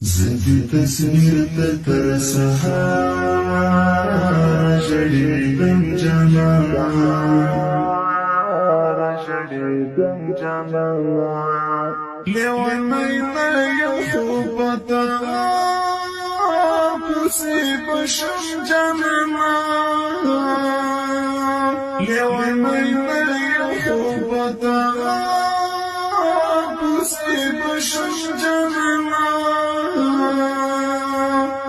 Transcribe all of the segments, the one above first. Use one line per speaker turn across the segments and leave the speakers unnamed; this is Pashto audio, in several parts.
زدي تصوير تر سهار جديدم جانا لیوانی نیو خوبتا پسی بشم جانا لیوانی نیو خوبتا پسی بشم جانا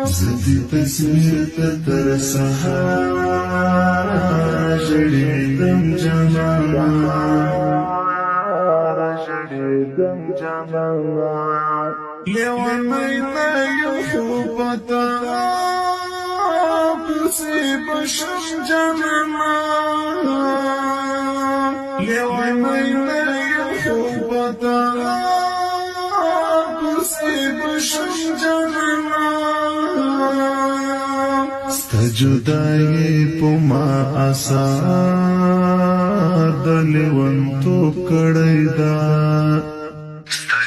زدی تصویر تر سهار جدیدم جانا لیوانی نیو خوبتا پسی بشم جانا لیوانی نیو خوبتا پسی بشم جانا ستا جدائی پما آسار د لیونتوب کړی دا ستا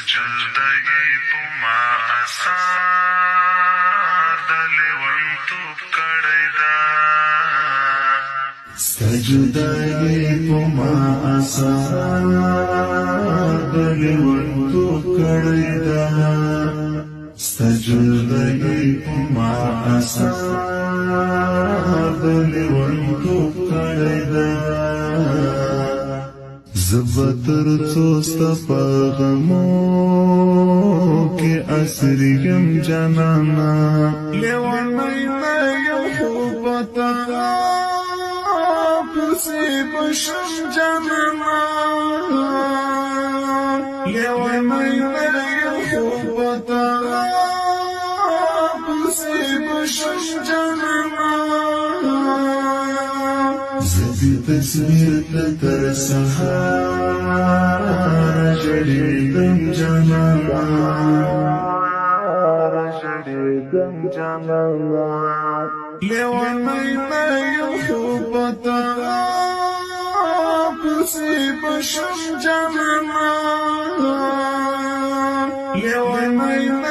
جدائی پما آسار د لیونتوب کړی دا ستا جدائی پما آسار د لیونتوب کړی دا زبتر توستا پاغمو کی اسریم جانانا لیوانی نیو خوبتا پسی بشم جانانا لیوانی نیو خوبتا پسی بشم جانانا زدی تصویر تر سهار جدیدم جانا لیوانی نیو خوبتا پسی بشم جانا لیوانی